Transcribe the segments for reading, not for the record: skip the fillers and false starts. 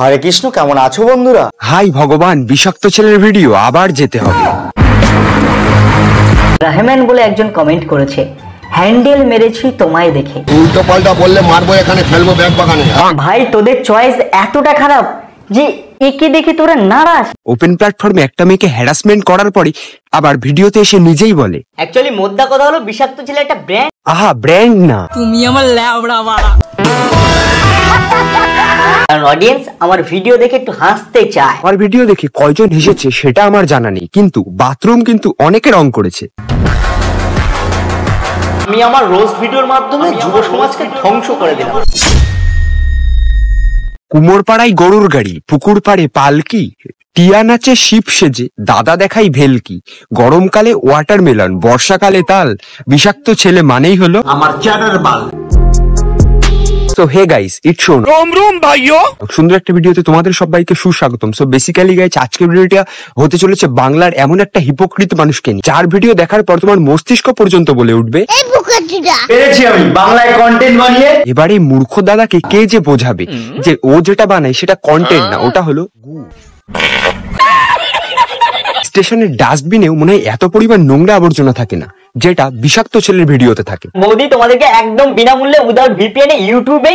হরে কৃষ্ণ, কেমন আছো বন্ধুরা? হাই ভগবান, বিষাক্ত ছেলের ভিডিও আবার যেতে হবে। রহমান বলে একজন কমেন্ট করেছে, হ্যান্ডেল মেরেছি তোমায় দেখে। উল্টো পাল্টা বললে মারবো, এখানে ফেলবো ব্যাগ বাগানে। ভাই তোদের চয়েস এতটা খারাপ যে একে দেখে তোরা নারাজ। ওপেন প্ল্যাটফর্মে একটা মেয়েকে হ্যারাসমেন্ট করার পরে আবার ভিডিওতে এসে নিজেই বলে। অ্যাকচুয়ালি মোদ্দা কথা হলো বিষাক্ত ছেলে একটা ব্র্যান্ড। আহা, ব্র্যান্ড না, তুমি আমার ল্যাবড়া মারা। কারণ অডিয়েন্স আমার ভিডিও দেখে একটু হাসতে চায়। আমার ভিডিও দেখে কয়জন হেসেছে সেটা আমার জানা নেই, কিন্তু বাথরুম কিন্তু অনেকে রং করেছে। আমি আমার রোস্ট ভিডিওর মাধ্যমে যুব সমাজকে ধ্বংস করে দিলাম। কুমোরপাড়ায় গরুর গাড়ি, পুকুর পাড়ে পালকি, টিয়া নাচে শিব সেজে, দাদা দেখাই ভেলকি, গরমকালে ওয়াটারমেলন, বর্ষাকালে তাল, বিষাক্ত ছেলে মানেই হলো আমার চ্যাটার বাল। সো হে গাইস, ইটস শোন রোম রোম ভাইও, সুন্দর একটা ভিডিওতে তোমাদের সবাইকে সুস্বাগতম। সো বেসিক্যালি গাইস, আজকের ভিডিওটা হতে চলেছে বাংলার এমন একটা হিপোক্রিট মানুষকে নিয়ে, যার ভিডিও দেখার পর তোমার মস্তিষ্ক পর্যন্ত বলে উঠবে পেরেছি আমি বাংলায় কন্টেন্ট বানিয়ে। এবারে মূর্খ দাদাকে কে যে বোঝাবে যে ও যেটা বানায় সেটা কন্টেন্ট না, ওটা হলো স্টেশনের ডাস্টবিনেও মনে হয় এত পরিমাণ নোংরা আবর্জনা থাকে না, যেটা বিষাক্ত ছেলের ভিডিওতে থাকে। বৌদি তোমাদেরকে একদম বিনামূল্যে উইদাউট ভিপিএন এ ইউটিউবে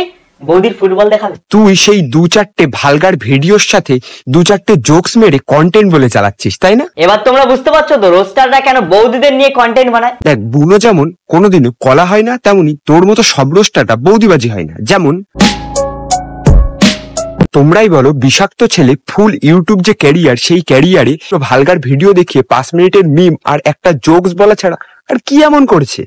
বৌদির ফুটবল দেখাবে। তুই সেই দু চারটে ভালগার ভিডিওর সাথে দু চারটে জোকস মেরে কন্টেন্ট বলে চালাচ্ছিস, তাই না? এবার তোমরা বুঝতে পারছো তো রোস্টাররা কেন বৌদিদের নিয়ে কন্টেন্ট বানায়। দেখ, বুনো যেমন কোনোদিনও কলা হয় না, তেমনি তোর মতো সব রোস্টারটা বৌদিবাজি হয় না। যেমন তোমরাই বলো, বিষাক্ত ছেলে ফুল ইউটিউব যে ক্যারিয়ার, সেই ক্যারিয়ারে ভালগার ভিডিও দেখিয়ে 5 মিনিটের মিম আর একটা জোকস বলা ছাড়া আর কি এমন করেছে?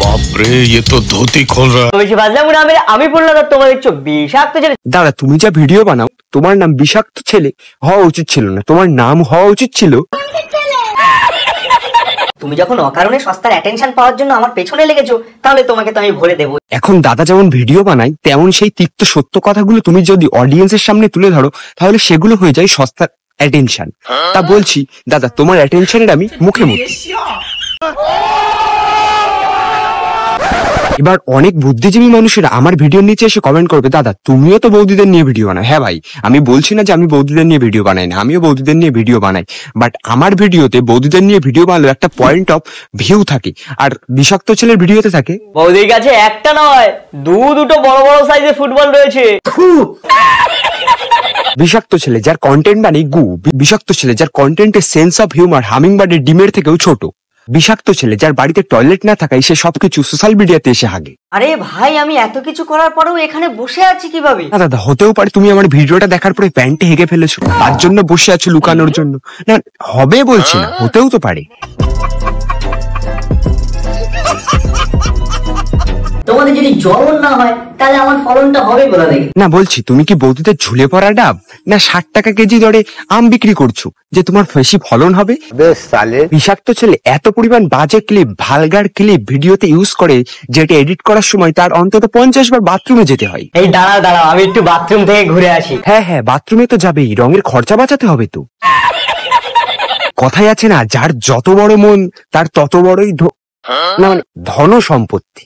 বাপরে, ये तो धोती खोल रहा है। বেশি বাজলাম না আমি বললাম না, তোমরা দেখছো বিষাক্ত ছেলে। দাদা, তুমি যা ভিডিও বানাও, তোমার নাম বিষাক্ত ছেলে হওয়া উচিত ছিল না, তোমার নাম হওয়া উচিত ছিল তুমি যখন অকারণে সস্তার অ্যাটেনশন পাওয়ার জন্য আমার পেছনে লেগেছো, তাহলে তোমাকে তো আমি ভরে দেবো। এখন দাদা যেমন ভিডিও বানায়, তেমন সেই তিক্ত সত্য কথাগুলো তুমি যদি অডিয়েন্সের সামনে তুলে ধরো, তাহলে সেগুলো হয়ে যায় সস্তার অ্যাটেনশন। তা বলছি দাদা, তোমার অ্যাটেনশনের আমি মুখে মুখে। এবার অনেক বুদ্ধিজীবী মানুষেরা আমার ভিডিওর নিচে এসে কমেন্ট করবে, দাদা তুমিও তো বৌদিদের নিয়ে ভিডিও বানাও। হ্যাঁ ভাই, আমি বলছি না যে আমি বৌদিদের নিয়ে ভিডিও বানাই না, আমিও বৌদিদের নিয়ে ভিডিও বানাই, বাট আমার ভিডিওতে বৌদিদের নিয়ে ভিডিও বানালে একটা পয়েন্ট অফ ভিউ থাকে, আর বিষাক্ত ছেলের ভিডিওতে থাকে বৌদির কাছে একটা নয় দুটো বড় বড় সাইজের ফুটবল রয়েছে। বিষাক্ত ছেলে যার কন্টেন্ট বানাই গু, বিষাক্ত ছেলে যার কন্টেন্টের সেন্স অফ হিউমার হামিংবার্ডের ডিমের থেকেও ছোট, বিষাক্ত ছেলে যার বাড়িতে টয়লেট না থাকায় সে সবকিছু সোশ্যাল মিডিয়াতে এসে হাগে। আরে ভাই, আমি এত কিছু করার পরেও এখানে বসে আছি কিভাবে? না দাদা, হতেও পারে তুমি আমার ভিডিওটা দেখার পরে প্যান্টে হেগে ফেলেছো, তার জন্য বসে আছো লুকানোর জন্য। না, হবে বলছি না, হতেও তো পারে। তোমাদের যদি জ্বর না হয় তাহলে আমার ফলনটা হবে কোথা থেকে? না বলছি, তুমি কি বৌদিদের ঝুলে পড়া ডাব না 60 টাকা কেজি দরে আম বিক্রি করছো যে তোমার বেশি ফলন হবে? বিষাক্ত ছেলে এত পরিমাণ বাজে ক্লিপ, ভালগার ক্লিপ ভিডিওতে ইউজ করে, যেটা এডিট করার সময় তার অন্তত 50 বার বাথরুমে যেতে হয়। এই দাঁড়াও আমি একটু বাথরুম থেকে ঘুরে আসি। হ্যাঁ হ্যাঁ, বাথরুমে তো যাবেই, রঙের খরচা বাঁচাতে হবে তো। কথাই আছে না, যার যত বড় মন তার তত বড়ই না মানে ধন সম্পত্তি।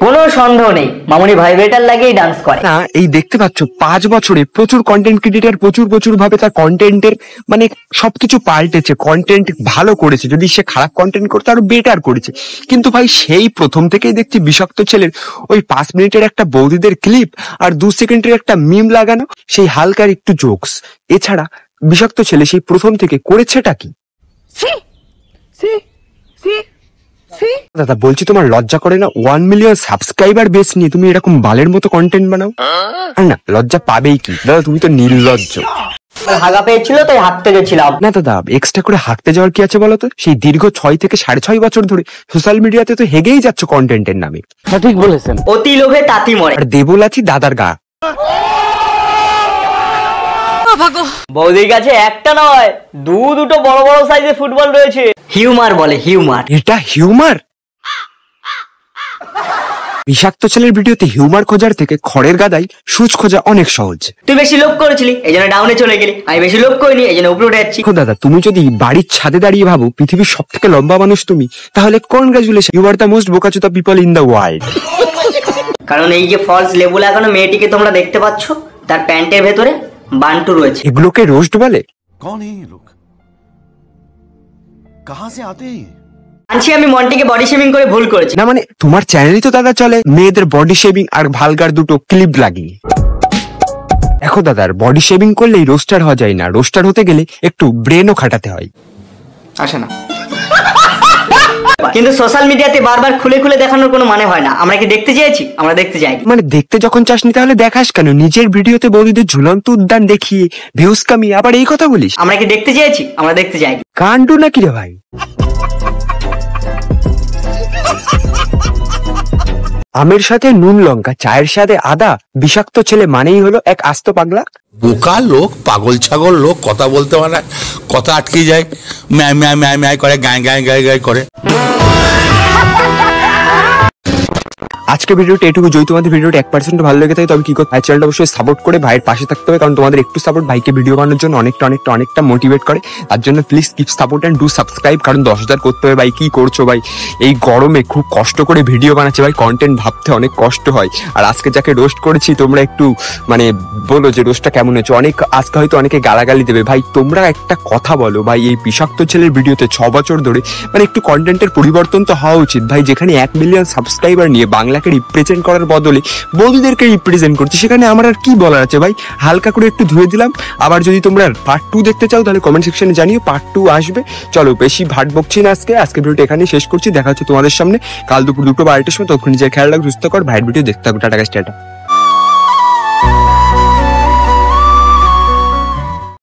কোনো সন্দেহ নেই, মামুনি ভাইব্রেটার লাগিয়ে ডান্স করে না, এই দেখতে পাচ্ছ 5 বছরে প্রচুর কন্টেন্ট ক্রিয়েটর প্রচুর ভাবে তার কন্টেন্টের মানে সবকিছু পাল্টেছে, কন্টেন্ট ভালো করেছে। যদি সে খারাপ কন্টেন্ট করতে আরো বেটার করেছে, কিন্তু ভাই সেই প্রথম থেকেই দেখছি বিষাক্ত ছেলের ওই 5 মিনিটের একটা বৌদিদের ক্লিপ আর 2 সেকেন্ডের একটা মিম লাগানো, সেই হালকার একটু জোকস, এছাড়া বিষাক্ত ছেলে সেই প্রথম থেকে করেছেটা কি? দাদা বলছি, তোমার লজ্জা করে না? 1 মিলিয়ন সাবস্ক্রাইবার বেস নিয়ে তুমি এরকম বালের মতো কন্টেন্ট বানাও? আর না, লজ্জা পাবেই কি দাদা, তুমি তো নির্লজ্জ। হাগা পেয়েছিল তাই হাঁটতে গেছিলাম। না দাদা, এক্সট্রা করে হাঁটতে যাওয়ার কি আছে বলতো? সেই দীর্ঘ 6 থেকে 6.5 বছর ধরে সোশ্যাল মিডিয়াতে তো হেগেই যাচ্ছ কন্টেন্টের নামে। সঠিক বলেছেন, অতি লোভে তাতি মরে। আর দেবলাচি দাদার গা। বৌদির কাছে একটা নয় দুটো বড় বড় সাইজের ফুটবল রয়েছে। হিউমার বলে, হিউমার। এটা হিউমার? বিষাক্ত ছেলের ভিডিওতে হিউমার খোঁজার থেকে খড়ের গাদায় সুচ খোঁজা অনেক সহজ। তুই বেশি লোভ করেছিলি এই জন্য ডাউনে চলে গেলি, আমি বেশি লোভ করিনি এই জন্য উপরে উঠে যাচ্ছি। দাদা, তুমি যদি বাড়ির ছাদে দাঁড়িয়ে ভাবো পৃথিবীর সব থেকে লম্বা মানুষ তুমি, তাহলে congratulation, you are the most বোকাচোদা পিপল ইন দ্য ওয়ার্ল্ড। কারণ এই যে ফলস লেবু লাগানো মেয়েটিকে তোমরা দেখতে পাচ্ছ, তার প্যান্টের ভেতরে বান্টু রয়েছে। এগুলোকে রোস্ট বলে? कौन है ये लोग, कहां से आते हैं? আনছি আমি মন্টিকে বডি শেভিং করে ভুল করেছি। না মানে তোমার চ্যানেলই তো দাদা চলে মেয়েদের বডি শেভিং আর ভালগার দুটো ক্লিপ লাগিয়ে। দেখো দাদার বডি শেভিং করলেই রোস্টার হওয়া যায় না, রোস্টার হতে গেলে একটু ব্রেনও খাটাতে হয়। আসে না কিন্তু সোশ্যাল মিডিয়াতে বারবার খুলে খুলে দেখানোর কোনো মানে হয় না। আমরা কি দেখতে চেয়েছি? আমরা দেখতে চাই। মানে দেখতে যখন চাসনি তাহলে দেখাস কেন? নিজের ভিডিওতে বৌদিদের ঝুলন্ত উদ্যান দেখিয়ে ভিউজ কামিয়ে আবার এই কথা বলিস? আমরা কি দেখতে চেয়েছি? আমরা দেখতে চাই। কান্ডু নাকি রে ভাই? আমের সাথে নুন লঙ্কা, চায়ের সাথে আদা, বিষাক্ত ছেলে মানেই হলো এক আস্ত পাগলা। বোকা লোক, পাগল ছাগল লোক, কথা বলতে পারে না, কথা আটকে যায়, ম্যায় ম্যায় ম্যায় ম্যায় করে, গায়ে গায়ে গায়ে গায়ে করে। আজকে ভিডিওটা এটুকু। যদি তোমাদের ভিডিওটা 1% ভালো লেগে থাকে তবে কি করতে, ভাই চ্যানেলটা অবশ্যই সাপোর্ট করে ভাইয়ের পাশে থাকতে হবে, কারণ তোমাদের একটু সাপোর্ট ভাইকে ভিডিও বানানোর জন্য অনেকটা মোটিভেট করে। তার জন্য please keep support and do subscribe, কারণ 10,000 করতে হবে। ভাই কি করছো ভাই? এই গরমে খুব কষ্ট করে ভিডিও বানাচ্ছে ভাই, কন্টেন্ট ভাবতে অনেক কষ্ট হয়। আর আজকে যাকে রোস্ট করেছি তোমরা একটু মানে বলো যে রোস্টটা কেমন হয়েছে। আজকে হয়তো অনেকে গালাগালি দেবে, ভাই তোমরা একটা কথা বলো ভাই, এই বিষাক্ত ছেলের ভিডিওতে 6 বছর ধরে মানে একটু কন্টেন্টের পরিবর্তন তো হওয়া উচিত ভাই। যেখানে 1 মিলিয়ন সাবস্ক্রাইবার নিয়ে বাংলাকে রিপ্রেজেন্ট করার বদলে বৌদিদেরকে রিপ্রেজেন্ট করছে, সেখানে আমার আর কি বলার আছে ভাই? হালকা করে একটু ধুয়ে দিলাম। আবার যদি তোমরা পার্ট 2 দেখতে চাও তাহলে কমেন্ট সেকশনে জানিও, পার্ট 2 আসবে। চলো বেশি ভাট বকছি না, আজকে ভিডিওটা এখানেই শেষ করছি। দেখা হচ্ছে তোমাদের সামনে কাল দুপুর 2টো বা 2টার সময়। তখন নিজের খেয়াল রাখ, সুস্থ কর, ভাইয়ের ভিডিও দেখতে থাকো। Tata guys, tata.